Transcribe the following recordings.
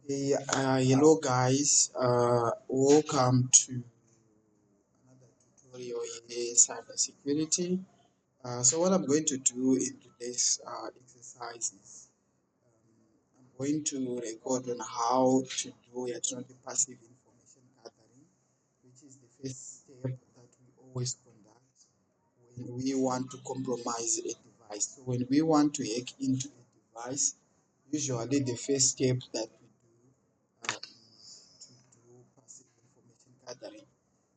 Hey, hello guys, welcome to another tutorial in cybersecurity. So what I'm going to do in today's exercise is I'm going to record on how to do electronic passive information gathering, which is the first step that we always conduct when we want to compromise a device. So when we want to hack into a device, usually the first step that we do is to do passive information gathering.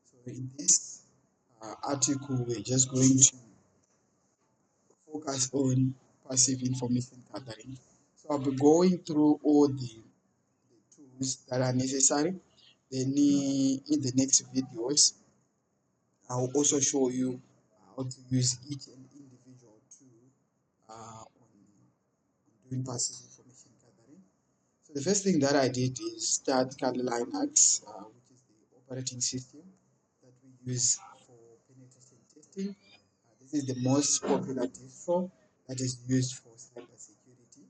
So in this article, we're just going to focus on passive information gathering. So I'll be going through all the tools that are necessary. Then in the next videos, I'll also show you how to use each and individual tool on doing passive information gathering. So the first thing that I did is start Kali Linux, which is the operating system that we use for penetration testing. This is the most popular distro that is used for cybersecurity.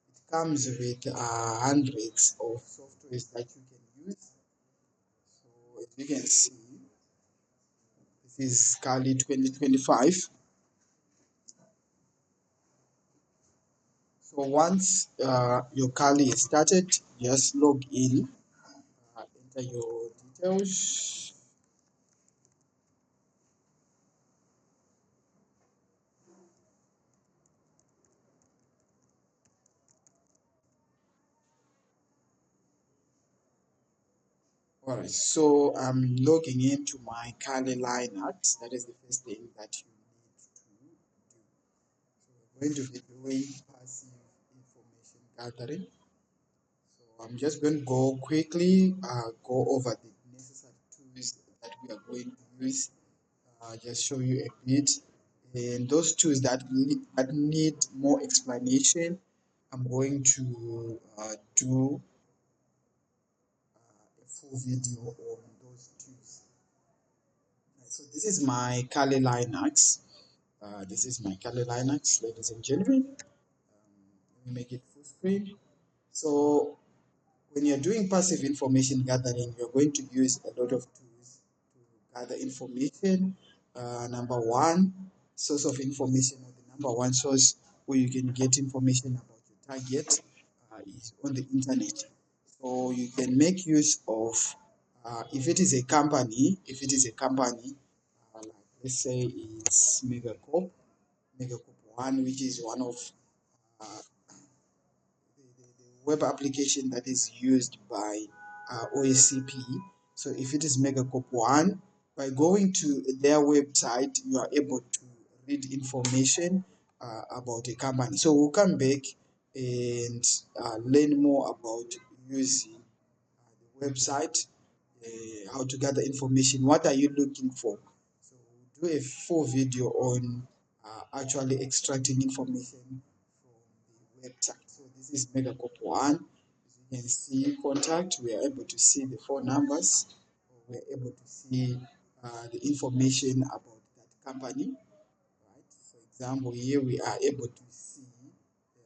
It comes with hundreds of softwares that you can use. So as you can see, this is Kali 2025. So once your Kali is started, just log in, enter your details. Alright, so I'm logging into my Kali Linux. That is the first thing that you need to do. So we're going to be doing passive information gathering. So I'm just going to go quickly, go over the necessary tools that we are going to use, just show you a bit. And those tools that need more explanation, I'm going to do a full video on those tools. So this is my Kali Linux. This is my Kali Linux, ladies and gentlemen. Let me make it full screen. So when you're doing passive information gathering, you're going to use a lot of tools to gather information. Number one source of information, or the number one source where you can get information about your target, is on the internet. So you can make use of, if it is a company, like let's say it's Megacorp One, which is one of uh, the web application that is used by OSCP. So if it is Megacorp One, by going to their website, you are able to read information about a company. So we'll come back and learn more about using the website, how to gather information, what are you looking for. So we'll do a full video on actually extracting information from the website. So this is Megacorp One. As you can see, contact, we are able to see the phone numbers, we are able to see the information about that company. Right? For example, here we are able to see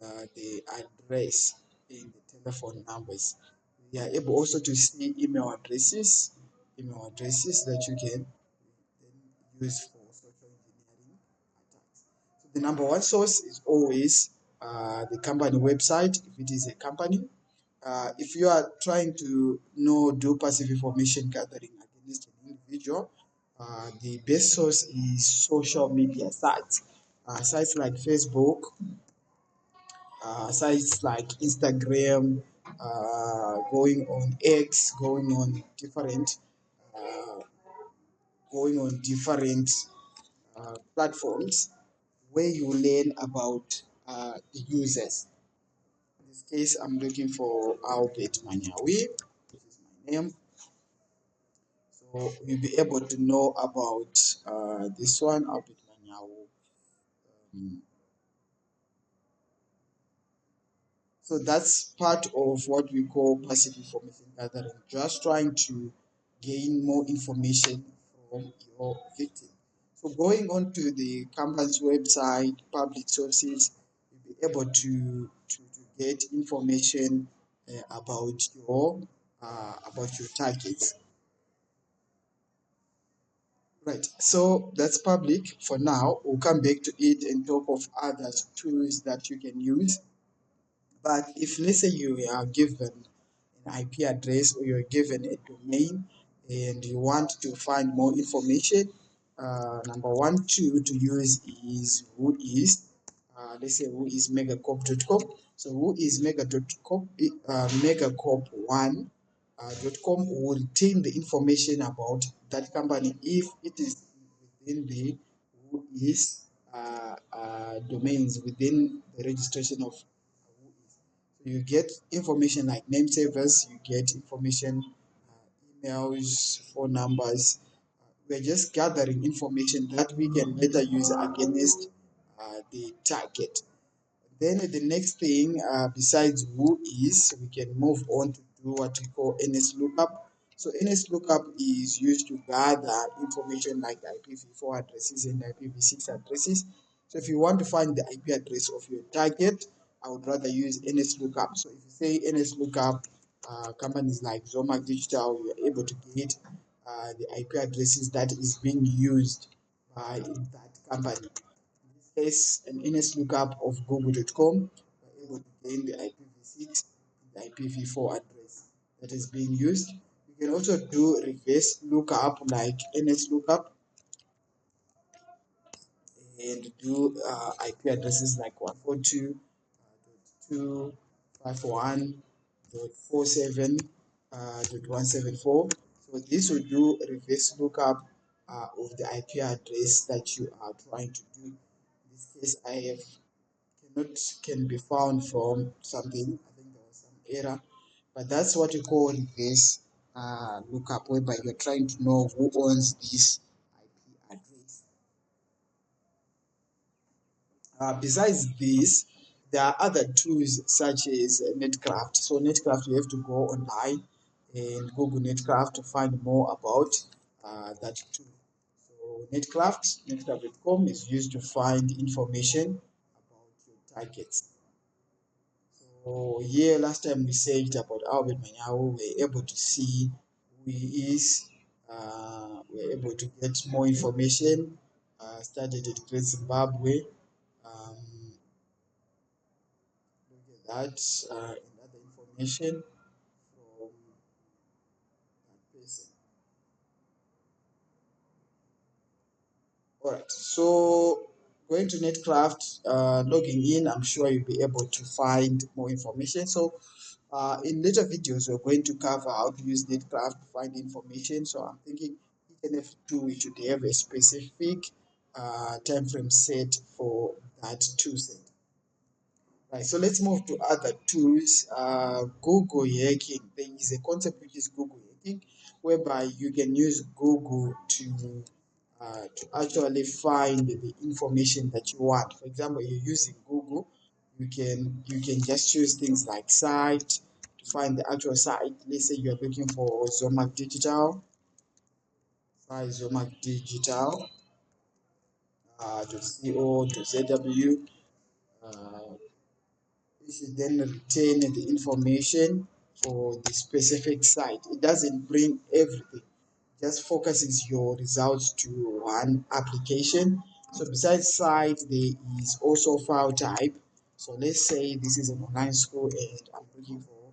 the address in the telephone numbers. We are able also to see email addresses that you can then use for social engineering attacks. So the number one source is always the company website, if it is a company. If you are trying to do passive information gathering against an individual, the best source is social media sites. Sites like Facebook, sites like Instagram, going on X, uh, going on different platforms where you learn about the users. In this case, I'm looking for Albert Manyawi, which is my name. So you'll be able to know about this one, Albert Manyawi. Um, So that's part of what we call passive information gathering, just trying to gain more information from your victim. So going on to the company's website, public sources, you'll be able to get information about your targets. Right, so that's public for now. We'll come back to it on top of other tools that you can use. But if let's say you are given an IP address or you're given a domain and you want to find more information, number one tool to use is Whois. Let's say Whois megacorp.com. So Whois mega.com, megacorp1.com will retain the information about that company if it is within the Whois domains within the registration of you get information like name servers, you get information, emails, phone numbers. We're just gathering information that we can later use against the target. Then the next thing, besides Whois, we can move on to do what we call NSLOOKUP. So NSLOOKUP is used to gather information like IPv4 addresses and IPv6 addresses. So if you want to find the IP address of your target, I would rather use NSLOOKUP. So if you say NSLOOKUP, companies like Zomac Digital, you're able to get the IP addresses that is being used by that company. Case an NS lookup of google.com, we're able to gain the IPv6 and the IPv4 address that is being used. You can also do reverse lookup like NS lookup and do IP addresses like 142.541.47.174. So this will do reverse lookup of the IP address that you are trying to do. In this case, I have can be found from something. I think there was some error, but that's what you call reverse lookup, whereby you're trying to know who owns this IP address. Besides this, there are other tools such as Netcraft. So Netcraft, you have to go online and Google Netcraft to find more about that tool. So netcraft.com is used to find information about your targets. So here last time we said about Albert Manyawu, we were able to see who he is. We were able to get more information. Studied at Great Zimbabwe. Look at that and other information from that person. All right, so going to Netcraft, logging in, I'm sure you'll be able to find more information. So in later videos, we're going to cover how to use Netcraft to find information. So I'm thinking each and every tool should have a specific time frame set for that tool set. Right, so let's move to other tools. Google hacking. There is a concept which is Google hacking, whereby you can use Google to actually find the information that you want. For example, you're using Google, you can just choose things like site to find the actual site. Let's say you're looking for Zomac Digital, try Zomac Digital .co.zw. You should then retain the information for the specific site. It doesn't bring everything, just focuses your results to one application. So besides site, there is also file type. So let's say this is an online school and I'm looking for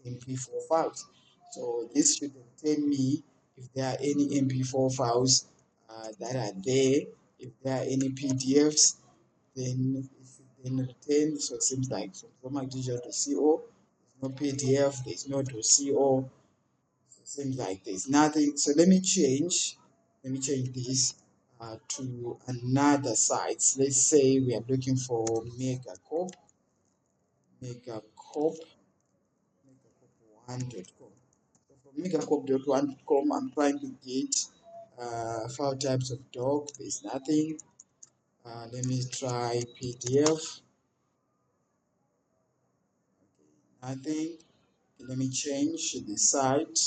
MP4 files. So this should tell me if there are any MP4 files that are there. If there are any PDFs, then it should then return. So it seems like from digital.co, there's no PDF, there's no .co. It seems like there's nothing. So let me change this to another site. Let's say we are looking for megacorp, megacorp1.com. So for megacorp.1.com, I'm trying to get file types of doc. There's nothing. Let me try PDF. Nothing. Let me change the site.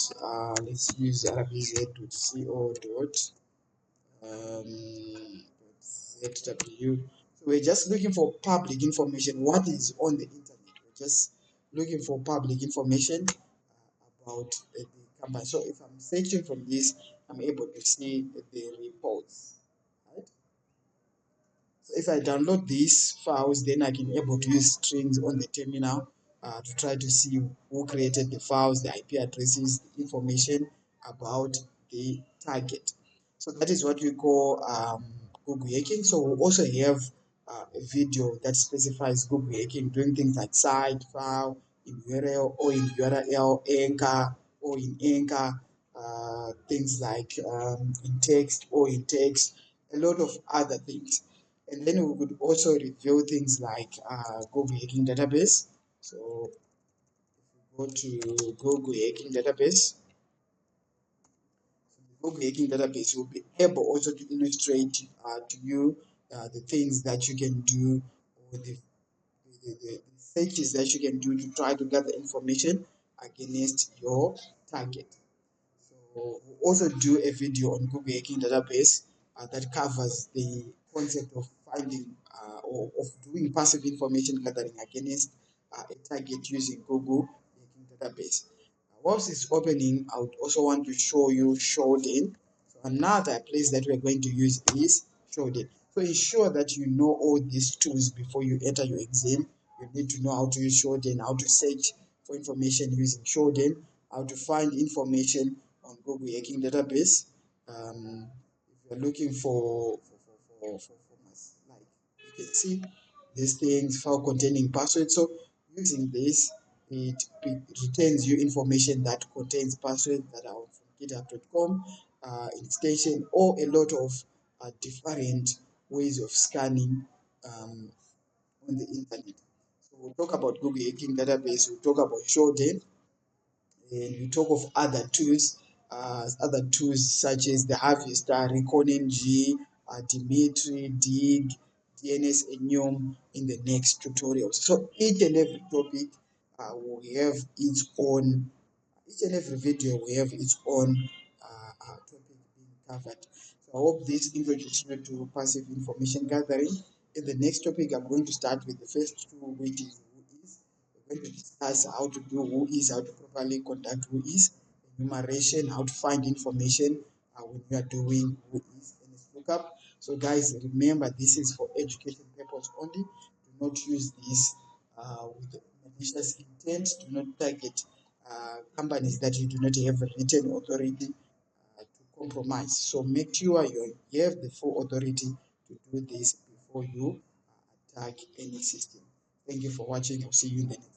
Let's use rbz.co. ZW. So we're just looking for public information. What is on the internet? We're just looking for public information about the company. So if I'm searching from this, I'm able to see the reports. Right? So if I download these files, then I can able to use strings on the terminal to try to see who created the files, the IP addresses, the information about the target. So that is what we call Google hacking. So we also have a video that specifies Google hacking, doing things like site, file, in URL or in URL, anchor or in anchor, things like in text or in text, a lot of other things. And then we could also review things like Google hacking database. So go to Google hacking database. Google hacking database will be able also to illustrate to you the things that you can do, or the searches that you can do to try to gather information against your target. So we also do a video on Google hacking database that covers the concept of finding or of doing passive information gathering against a target using Google hacking database. Whilst it's opening, I would also want to show you Shodan. So another place that we're going to use is Shodan. So ensure that you know all these tools before you enter your exam. You need to know how to use Shodan, how to search for information using Shodan, how to find information on Google hacking database. If you're looking like you can see these things, file containing password. So using this, it returns you information that contains passwords that are from github.com, extension, or a lot of different ways of scanning on the internet. So we'll talk about Google hacking database, we'll talk about Shodan, and we talk of other tools such as the Harvester, ReconNG, Dimitri, Dig, DNS Enum in the next tutorials. So each and every topic will have its own, each and every video will have its own topic being covered. So I hope this introduces you to passive information gathering. In the next topic, I'm going to start with the first two, which is who is. We're going to discuss how to do who is, how to properly conduct who is, enumeration, how to find information when you are doing who is and its lookup. So guys, remember this is for education purpose only. Do not use this with malicious intent. Do not target companies that you do not have written authority to compromise. So make sure you have the full authority to do this before you attack any system. Thank you for watching. I'll see you in the next.